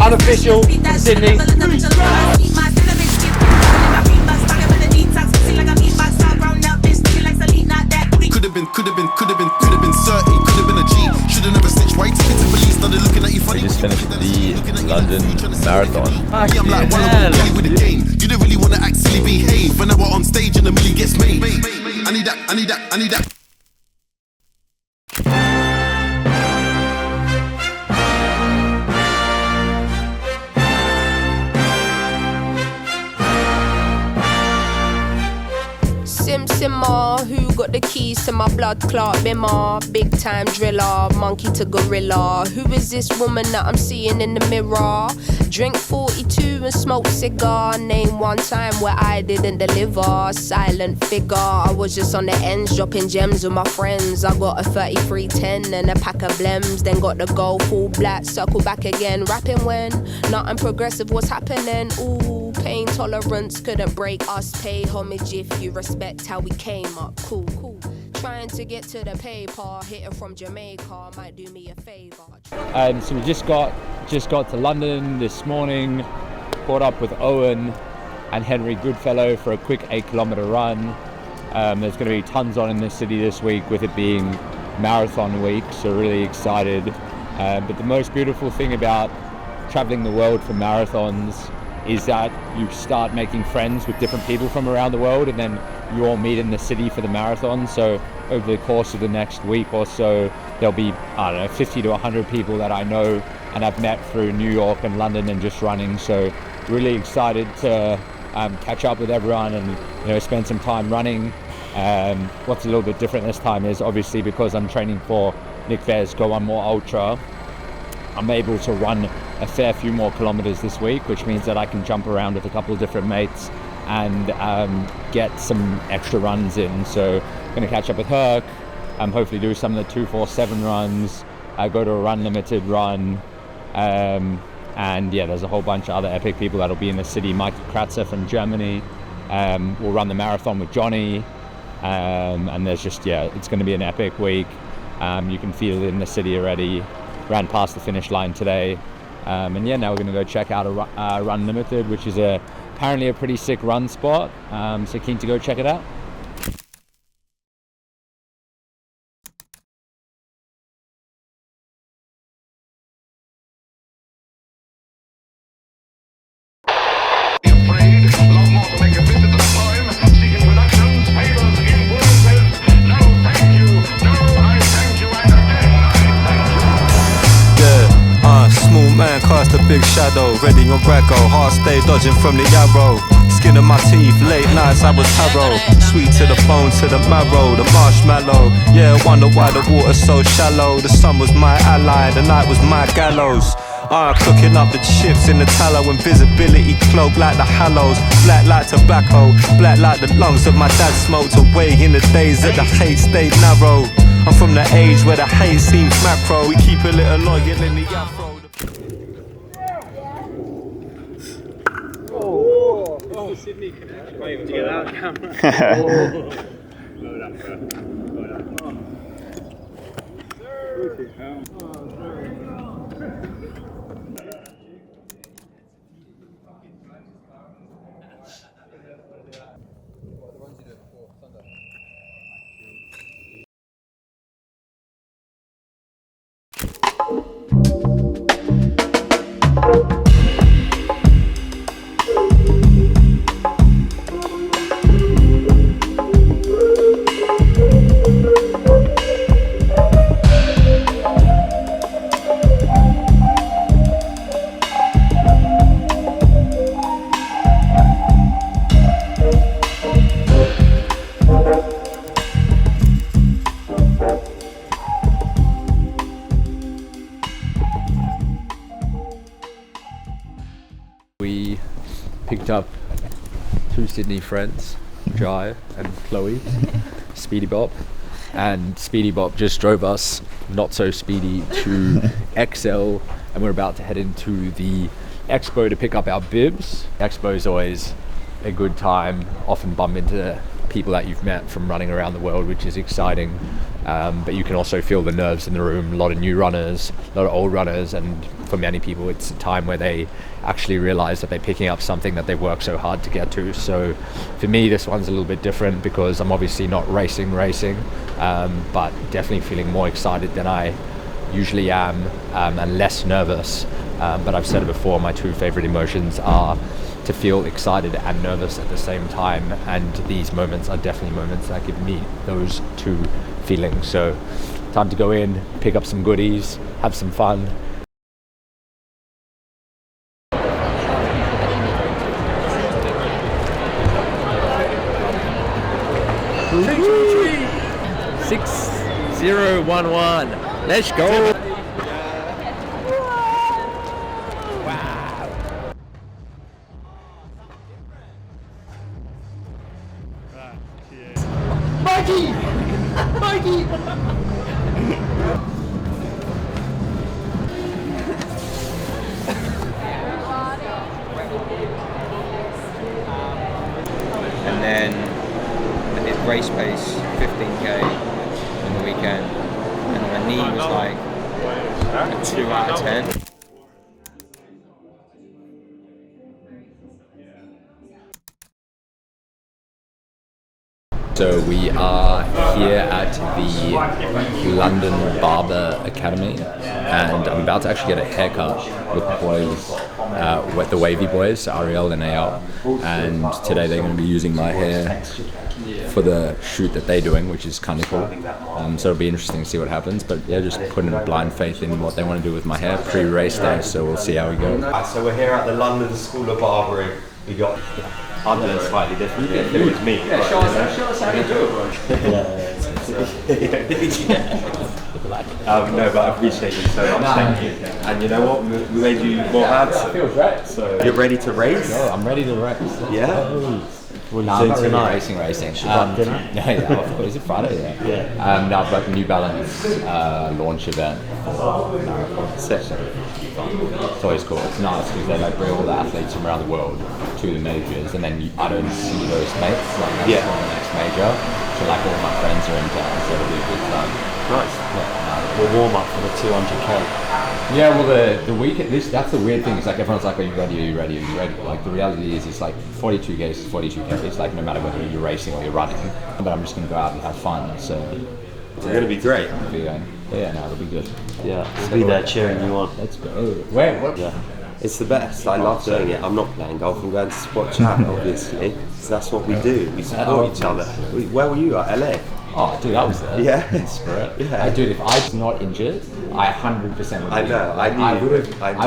Unofficial Sydney. Could have been 30, could have been a G. Should have never snitched. Why ticket to police? Started looking at you funny. We just finished the London Marathon. I'm like, well, with the game. You don't really want to act silly, behave. When I were on stage and the milli gets made. I need that. Simmer, who got the keys to my blood clot bimmer? Big time driller, monkey to gorilla. Who is this woman that I'm seeing in the mirror? Drink 42 and smoke cigar. Name one time where I didn't deliver. Silent figure, I was just on the ends dropping gems with my friends. I got a 3310 and a pack of blems. Then got the gold full black, circle back again. Rapping when nothing progressive was happening. Ooh, pain tolerance couldn't break us. Pay homage if you respect how we came up. Cool. Trying to get to the paper, hitting from Jamaica might do me a favour. So we just got to London this morning, caught up with Owen and Henry Goodfellow for a quick 8-kilometre run. There's going to be tons on in the city this week with it being marathon week, so really excited. But the most beautiful thing about travelling the world for marathons is that you start making friends with different people from around the world, and then you all meet in the city for the marathon. So over the course of the next week or so, there'll be, 50 to 100 people that I know and I've met through New York and London and just running. So really excited to catch up with everyone and spend some time running. What's a little bit different this time is obviously because I'm training for Nick Fair's Go One More Ultra, I'm able to run a fair few more kilometers this week, which means that I can jump around with a couple of different mates and get some extra runs in. So I'm going to catch up with Herc, hopefully do some of the 247 runs, go to a Run Limited run, and yeah, there's a whole bunch of other epic people that'll be in the city. Michael Kratzer from Germany will run the marathon with Johnny, and there's just, it's going to be an epic week. You can feel it in the city already. Ran past the finish line today, and yeah, now we're going to go check out a Run Limited, which is apparently a pretty sick run spot, so keen to go check it out. Cast a big shadow, ready on Braco. Heart stay dodging from the arrow. Skin of my teeth, late nights I was tarot. Sweet to the bone, to the marrow, the marshmallow. Yeah, wonder why the water's so shallow. The sun was my ally, the night was my gallows. Cooking up the chips in the tallow. Invisibility cloak like the hallows. Black like tobacco, black like the lungs that my dad smoked away in the days that the hate stayed narrow. I'm from the age where the hate seems macro. We keep a little loyal in the afro. Sydney connection. Might even get that on camera. We picked up two Sydney friends, Jai and Chloe, Speedy Bop, and Speedy Bop just drove us, not so speedy, to XL, and we're about to head into the Expo to pick up our bibs. Expo is always a good time, often bump into people that you've met from running around the world, which is exciting. But you can also feel the nerves in the room, a lot of new runners, a lot of old runners, and for many people it's a time where they actually realize that they're picking up something that they've worked so hard to get to. So for me, this one's a little bit different because I'm obviously not racing, but definitely feeling more excited than I usually am, and less nervous. But I've said it before, my two favorite emotions are to feel excited and nervous at the same time, and these moments are definitely moments that give me those two feelings. So time to go in, pick up some goodies, have some fun. Tree. 6011. Let's go. And then I did race pace 15k on the weekend, and my knee was like a 2 out of 10. So we are here at the London Barber Academy, and I'm about to actually get a haircut with the boys, with the Wavy boys, Ariel and AL, and today they're going to be using my hair for the shoot that they're doing, which is kind of cool. So it'll be interesting to see what happens, but yeah, just putting a blind faith in what they want to do with my hair pre-race day, so we'll see how we go. So we're here at the London School of Barbering. We got... I'm doing slightly different. It was me. Yeah, show us how you do it, No, but I appreciate you so much. Thank you. And you know what? We made you more ads. Feels right. So you're ready to race? Oh, I'm ready to race. Yeah. Well, no, I'm not really racing. Dinner? Yeah, of course. Is it Friday? Yeah. Now I've got the New Balance launch event. Session. It's always cool. It's nice because they like bring all the athletes from around the world to the majors, and then I don't see those mates like that's on the next major. So like all my friends are in town, so it'll be a good time. Nice. Yeah, We'll warm up for the 200k. Yeah, well, the weekend, that's the weird thing. It's like everyone's like, are you ready? Are you ready? Are you ready? Like the reality is, it's like 42 Ks is 42K. It's like no matter whether you're racing or you're running. But I'm just going to go out and have fun. So it's going to be great. Yeah, no, it'll be good. Yeah, we'll be there cheering you on. Let's go. Where? Yeah. It's the best. I love doing it. I'm not playing golf. I'm going to Spot Chat, obviously. So that's what we do. We support each other. Where were you at? LA? Oh, dude, I was there. Yeah. In spirit. Yeah. Dude, if I was not injured, I 100% would. I know. Like, I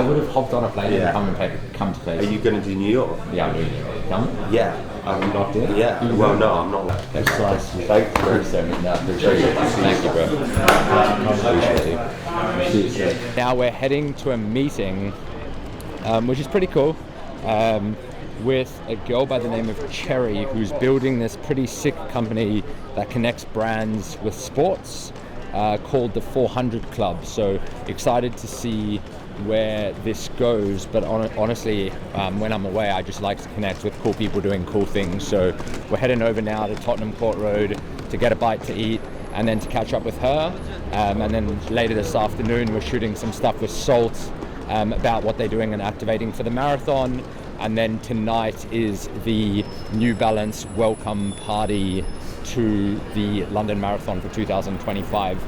would have hopped on a plane Yeah. and come to play. Are you going to do New York? Yeah, I'm doing it. Come? Yeah. I'm locked in? Yeah. Well, no, I'm not. Thank you, bro. Thank you, bro. Appreciate you. Now we're heading to a meeting, which is pretty cool, with a girl by the name of Cherry, who's building this pretty sick company that connects brands with sports, called the 400 Club. So excited to see where this goes, but honestly, when I'm away, I just like to connect with cool people doing cool things. So we're heading over now to Tottenham Court Road to get a bite to eat and then to catch up with her, and then later this afternoon we're shooting some stuff with Salt about what they're doing and activating for the marathon. And then tonight is the New Balance welcome party to the London Marathon for 2025,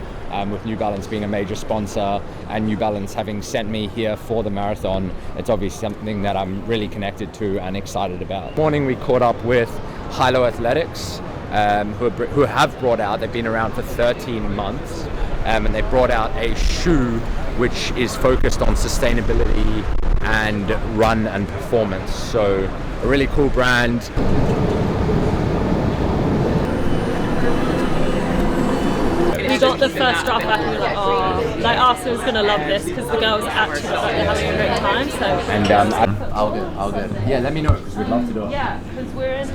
with New Balance being a major sponsor and New Balance having sent me here for the marathon. It's obviously something that I'm really connected to and excited about. This morning we caught up with Hilo Athletics, who have brought out, they've been around for 13 months, and they've brought out a shoe which is focused on sustainability and run and performance. So a really cool brand. We got the first draft back and we were like, oh, like Arsenal's gonna love this because the girls actually look like they're having a great time. So And I'll do. Yeah, let me know because we'd love to do it. yeah, because we're in.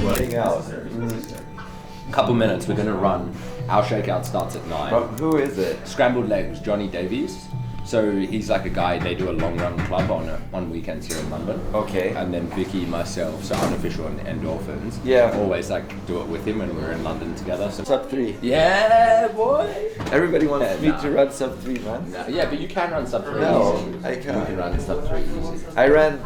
Working out. Couple minutes, we're gonna run. Our shakeout starts at 9. But who is it? Scrambled Legs, Johnny Davies. So he's like a guy, they do a long run club on weekends here in London. Okay. And then Vicky, myself, so Unofficial and Endorphins. Yeah. Always like do it with him when we're in London together. So Sub 3. yeah, boy. Everybody wants me to run sub 3, man. No, yeah, but you can run sub 3 No, easy. I can't. You can run sub 3 easy. I ran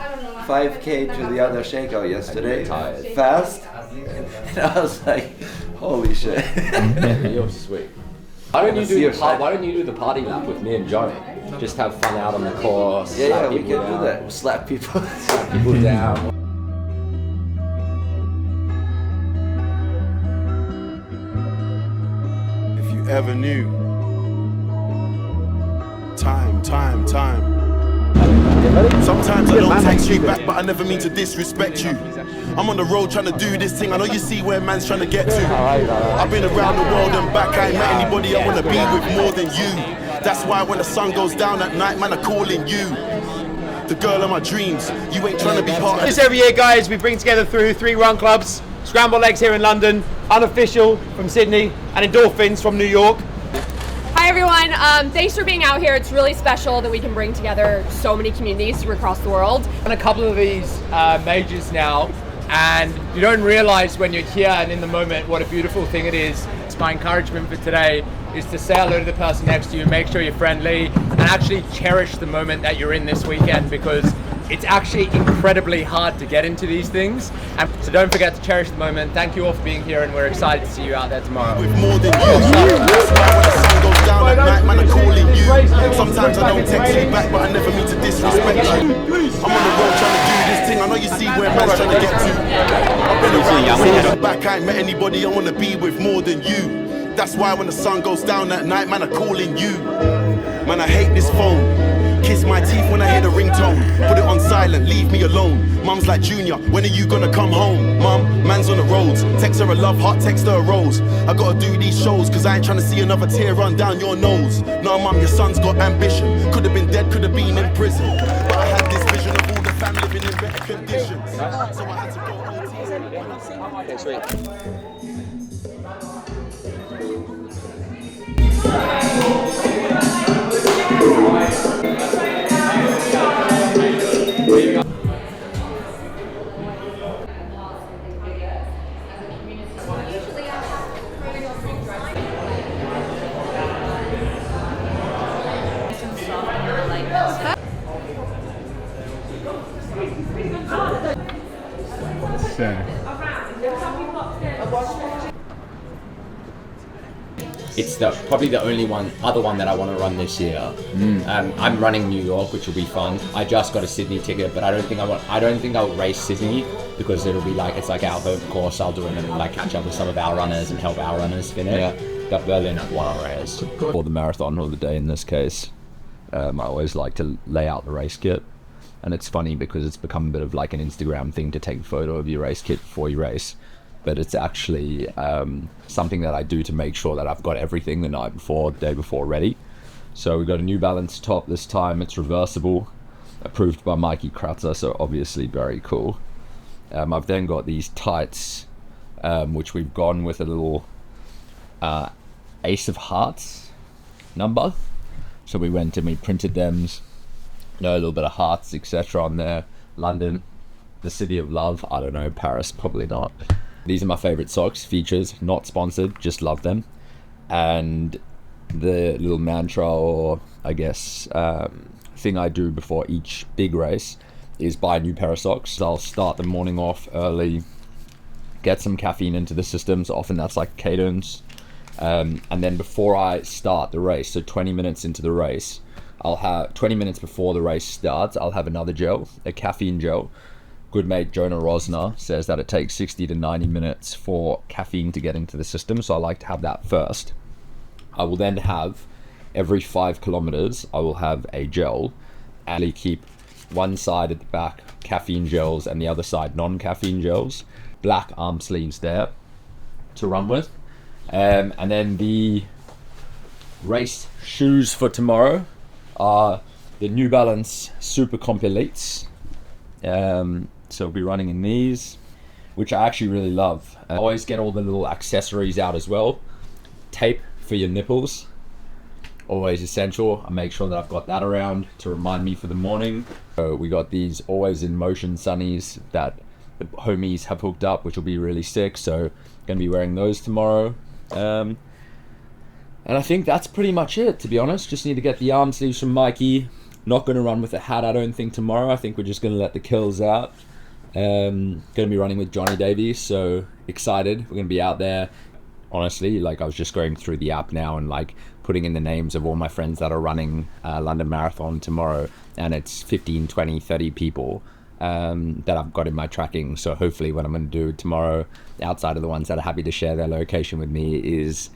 5k to the other shakeout yesterday. Tired. Fast. And I was like, holy shit. You're sweet. Why don't you do the party lap with me and Johnny? Just have fun out on the course. Yeah, we people can down, do that. We'll slap people. Slap people down. If you ever knew. Time. Sometimes I don't text you back, but I never mean to disrespect you. I'm on the road trying to do this thing. I know you see where man's trying to get to. I've been around the world and back. I ain't met anybody I wanna be with more than you. That's why when the sun goes down at night, man, I'm calling you. The girl of my dreams. You ain't trying to be part of this. Every year, guys, we bring together through 3 run clubs. Scrambled Legs here in London, Unofficial from Sydney, and Endorphins from New York. Hi everyone, thanks for being out here. It's really special that we can bring together so many communities from across the world. On a couple of these majors now, and you don't realize when you're here and in the moment what a beautiful thing it is. It's my encouragement for today is to say hello to the person next to you, make sure you're friendly, and actually cherish the moment that you're in this weekend, because it's actually incredibly hard to get into these things. And so don't forget to cherish the moment. Thank you all for being here, and we're excited to see you out there tomorrow. With more than you. That's why when the sun goes down at night, man, I'm calling you. Sometimes I don't text you back, but I never mean to disrespect you. I'm on the road trying to do this thing. I know you see where man's trying to get to. I've been around the world and back. I ain't met anybody I want to be with more than you. That's why when the sun goes down at night, man, I'm calling you. Man, I hate this phone. Kiss my teeth when I hear the ringtone. Put it on silent, leave me alone. Mum's like, Junior, when are you gonna come home? Mum, man's on the roads. Text her a love heart, text her a rose. I gotta do these shows, cause I ain't trying to see another tear run down your nose. No, Mum, your son's got ambition. Could've been dead, could've been in prison. But I had this vision of all the fam living in better conditions. So I had to go. Okay, sweet. It's probably the only other one that I want to run this year. I'm running New York, which will be fun. I just got a Sydney ticket, but I don't think I'll race Sydney because it'll be like it's like our home course. I'll do it and like catch up with some of our runners and help our runners finish. Yeah. Got Berlin at 1 race. For the marathon or the day in this case, I always like to lay out the race kit, and it's funny because it's become a bit of like an Instagram thing to take a photo of your race kit before you race. But it's actually something that I do to make sure that I've got everything the night before, the day before ready. So we've got a New Balance top this time. It's reversible, approved by Mikey Kratzer, so obviously very cool. I've then got these tights, which we've gone with a little Ace of Hearts number. So we went and we printed them, a little bit of hearts, etc. on there. London, the city of love. I don't know, Paris, probably not. These are my favorite socks, Features, not sponsored, just love them. And the little mantra, or I guess thing I do before each big race is buy a new pair of socks. I'll start the morning off early, get some caffeine into the system, so often that's like Cadence. And then before I start the race, so 20 minutes into the race, I'll have 20 minutes before the race starts, I'll have another gel, a caffeine gel. Good mate Jonah Rosner says that it takes 60 to 90 minutes for caffeine to get into the system, so I like to have that first. I will then have, every 5 kilometers, I will have a gel, and keep one side at the back caffeine gels and the other side non-caffeine gels. Black arm sleeves there to run with. And then the race shoes for tomorrow are the New Balance Super Completes. So we'll be running in these. which I actually really love. Always get all the little accessories out as well. Tape for your nipples, always essential. I make sure that I've got that around to remind me for the morning. So we got these Always in Motion sunnies that the homies have hooked up, which will be really sick. So gonna be wearing those tomorrow. And I think that's pretty much it, to be honest. Just need to get the arm sleeves from Mikey. Not gonna run with a hat, I don't think, tomorrow. I think we're just gonna let the kills out. Gonna be running with Johnny Davies, so excited. We're gonna be out there. Honestly, like, I was just going through the app now and like putting in the names of all my friends that are running London Marathon tomorrow, and it's 15, 20, 30 people that I've got in my tracking. So hopefully what I'm going to do tomorrow, outside of the ones that are happy to share their location with me, is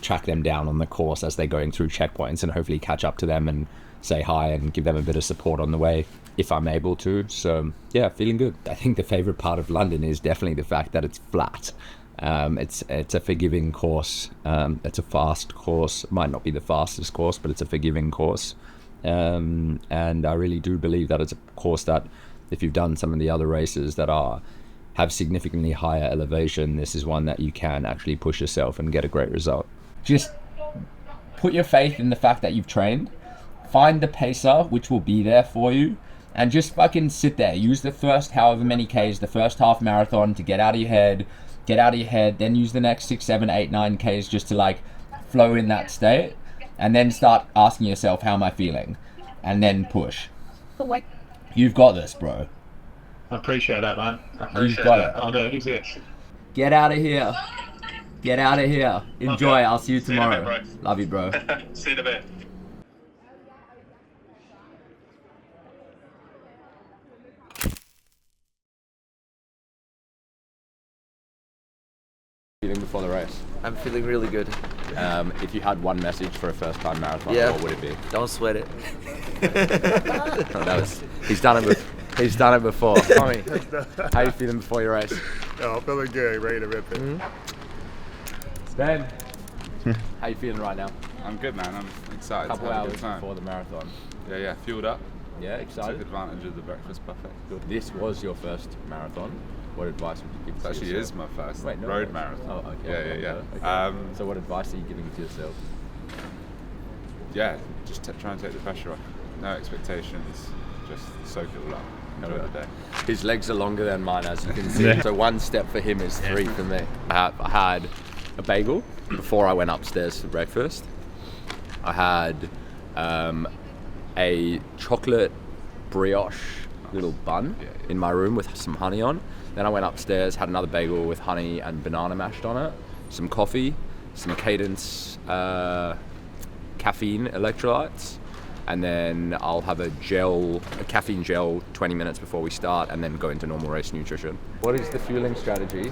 track them down on the course as they're going through checkpoints, and hopefully catch up to them and say hi and give them a bit of support on the way if I'm able to. So yeah, feeling good. I think the favorite part of London is definitely the fact that it's flat. It's a forgiving course. It's a fast course. It might not be the fastest course, but it's a forgiving course. And I really do believe that it's a course that, if you've done some of the other races that have significantly higher elevation, this is one that you can actually push yourself and get a great result. Just put your faith in the fact that you've trained. Find the pacer, which will be there for you, and just fucking sit there. Use the first however many Ks, the first half marathon, to get out of your head. Then use the next 6, 7, 8, 9 Ks just to like flow in that state, and then start asking yourself, how am I feeling? And then push. You've got this, bro. I appreciate that, man. You've got it. I'll go use it. Get out of here. Get out of here. Enjoy. I'll see you tomorrow. See you in a bit, Love you, bro. See you in a bit. Feeling before the race? I'm feeling really good. If you had one message for a first-time marathon, what would it be? Don't sweat it. He's done it before. Tommy, how are you feeling before your race? Oh, I'm feeling good, ready to rip it. Ben, how you feeling right now? I'm good, man. I'm excited. Couple hours before the marathon. Yeah, fueled up. Yeah, excited. Took advantage of the breakfast buffet. Good. This was your first marathon. What advice would you give to yourself? Actually is my first road marathon. Oh, okay. Yeah. Okay. So what advice are you giving to yourself? Yeah, just try and take the pressure off. No expectations, just soak it all up. Enjoy the day. His legs are longer than mine, as you can see. So one step for him is 3 for me. I had a bagel before I went upstairs for breakfast. I had a chocolate brioche little bun in my room with some honey on. Then I went upstairs, had another bagel with honey and banana mashed on it, some coffee, some Cadence caffeine electrolytes, and then I'll have a caffeine gel 20 minutes before we start, and then go into normal race nutrition. What is the fueling strategy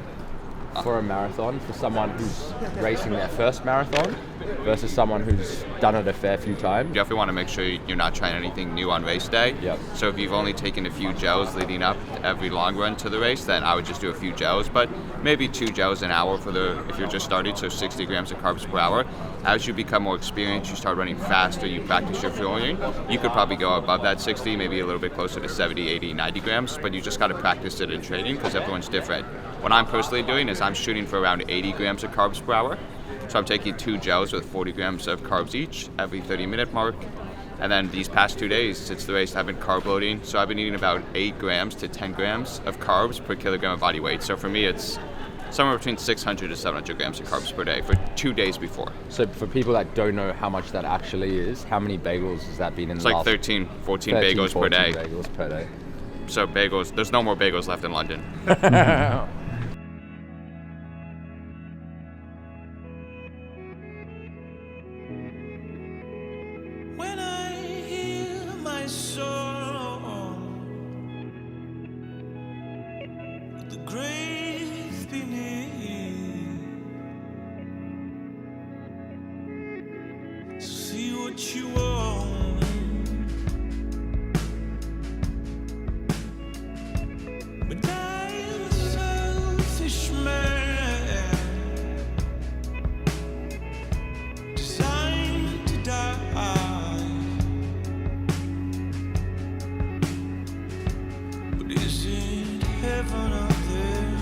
for a marathon for someone who's racing their first marathon versus someone who's done it a fair few times? You definitely want to make sure you're not trying anything new on race day. Yep. So if you've only taken a few gels leading up every long run to the race, then I would just do a few gels, but maybe 2 gels an hour if you're just starting, so 60 grams of carbs per hour. As you become more experienced, you start running faster, you practice your fueling, you could probably go above that 60, maybe a little bit closer to 70, 80, 90 grams, but you just got to practice it in training because everyone's different. What I'm personally doing is I'm shooting for around 80 grams of carbs per hour. So I'm taking 2 gels with 40 grams of carbs each every 30-minute mark. And then these past 2 days, since the race, I've been carb loading. So I've been eating about 8 grams to 10 grams of carbs per kilogram of body weight. So for me, it's somewhere between 600 to 700 grams of carbs per day for 2 days before. So for people that don't know how much that actually is, how many bagels has that been in the last? It's like 14 bagels per day. Bagels per day. So bagels, there's no more bagels left in London. Is it heaven out there?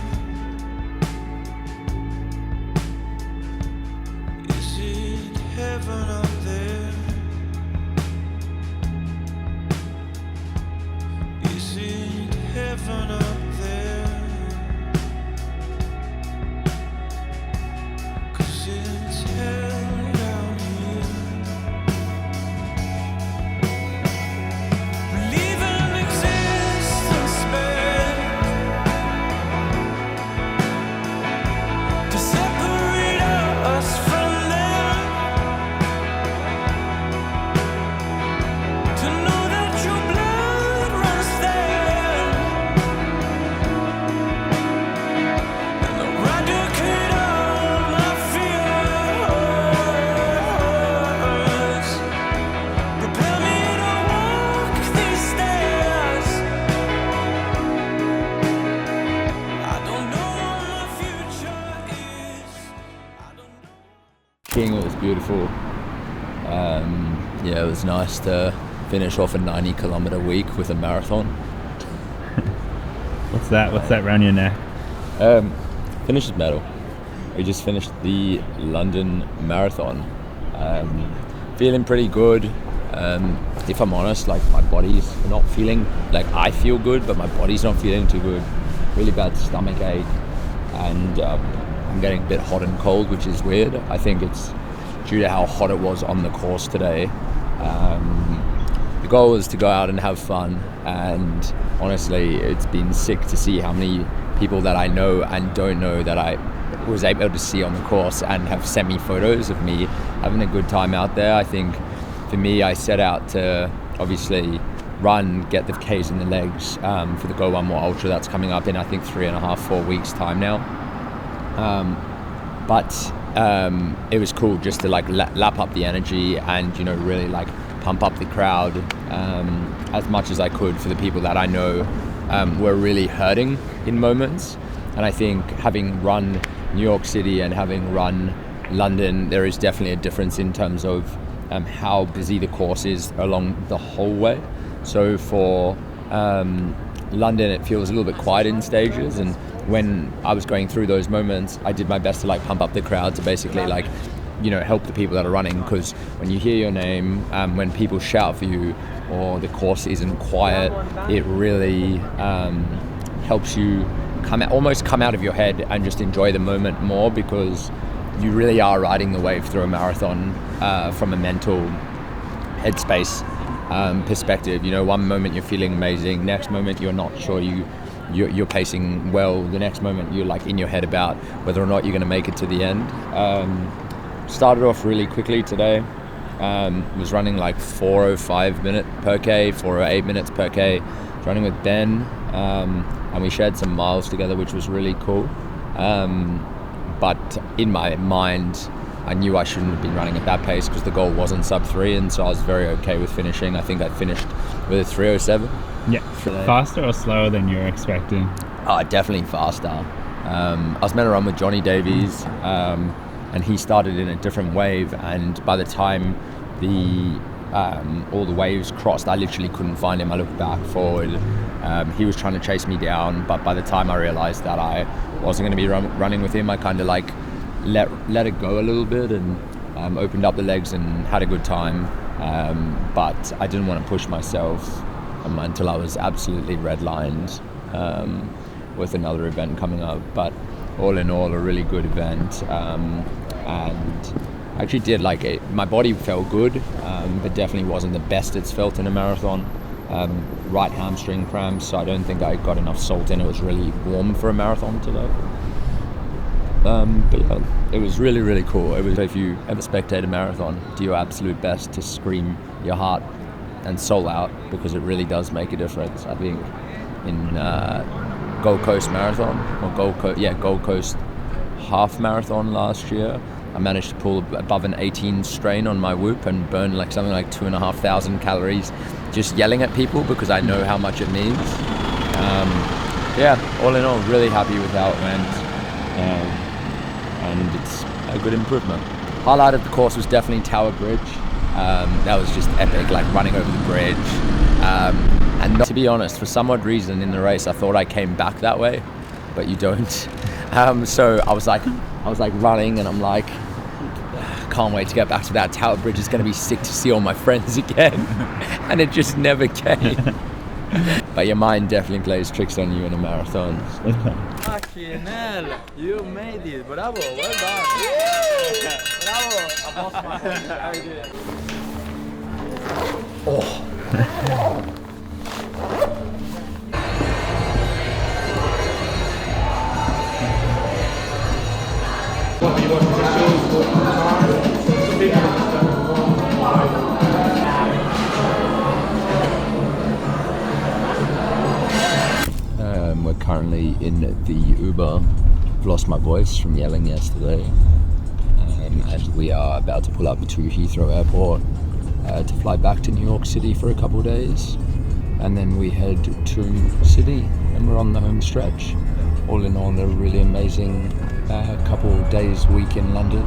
Yeah, it was nice to finish off a 90-kilometer week with a marathon. What's that around your neck? Finisher's medal. We just finished the London Marathon. Feeling pretty good. If I'm honest, like my body's not feeling, like I feel good, but my body's not feeling too good. Really bad stomach ache, and I'm getting a bit hot and cold, which is weird. I think it's due to how hot it was on the course today. The goal was to go out and have fun, and honestly, it's been sick to see how many people that I know and don't know that I was able to see on the course and have sent me photos of me having a good time out there. I think for me, I set out to obviously run, get the Ks in the legs for the Go One More Ultra that's coming up in I think 3.5-4 weeks time now. But it was cool just to like lap up the energy and, you know, really like pump up the crowd as much as I could for the people that I know were really hurting in moments. And I think having run New York City and having run London, there is definitely a difference in terms of how busy the course is along the whole way. So for London, it feels a little bit quiet in stages, and when I was going through those moments, I did my best to like pump up the crowd to basically like, you know, help the people that are running, because when you hear your name, when people shout for you or the course isn't quiet, it really helps you almost come out of your head and just enjoy the moment more, because you really are riding the wave through a marathon from a mental headspace perspective. You know, one moment you're feeling amazing, next moment you're not sure you're pacing well, the next moment you're like in your head about whether or not you're going to make it to the end. Started off really quickly today. Was running like 4:05 minute per K, 4:08 minutes per K. Running with Ben, and we shared some miles together, which was really cool. But in my mind, I knew I shouldn't have been running at that pace because the goal wasn't sub 3, and so I was very okay with finishing. I think I finished with a 3:07. Yeah, faster or slower than you were expecting? Definitely faster. I was meant to run with Johnny Davies, and he started in a different wave, and by the time all the waves crossed, I literally couldn't find him. I looked back, forward. He was trying to chase me down, but by the time I realized that I wasn't going to be running with him, I kind of like let it go a little bit and opened up the legs and had a good time. But I didn't want to push myself until I was absolutely redlined with another event coming up. But all in all, a really good event, and I actually did like it. My body felt good, but definitely wasn't the best it's felt in a marathon. Right hamstring cramps, so I don't think I got enough salt in. It was really warm for a marathon today. But yeah, it was really, really cool. It was, if you ever spectate a marathon, do your absolute best to scream your heart and soul out, because it really does make a difference. I think in Gold Coast Marathon, or Gold Coast half marathon last year, I managed to pull above an 18 strain on my Whoop and burn like something like 2,500 calories just yelling at people, because I know how much it means. Yeah, all in all, really happy with how it went, and it's a good improvement. Highlight of the course was definitely Tower Bridge. That was just epic, like running over the bridge. And to be honest, for some odd reason in the race, I thought I came back that way, but you don't. So I was like running, and I'm like, can't wait to get back to that Tower Bridge. It's going to be sick to see all my friends again. And it just never came. But your mind definitely plays tricks on you in a marathon. Fucking hell, you made it. Bravo, well done. Yeah. Bravo. I lost my hand. How you doing? Oh. We're currently in the Uber. I've lost my voice from yelling yesterday, and we are about to pull up to Heathrow Airport to fly back to New York City for a couple of days, and then we head to Sydney, and we're on the home stretch. All in all, a really amazing couple of days, week in London.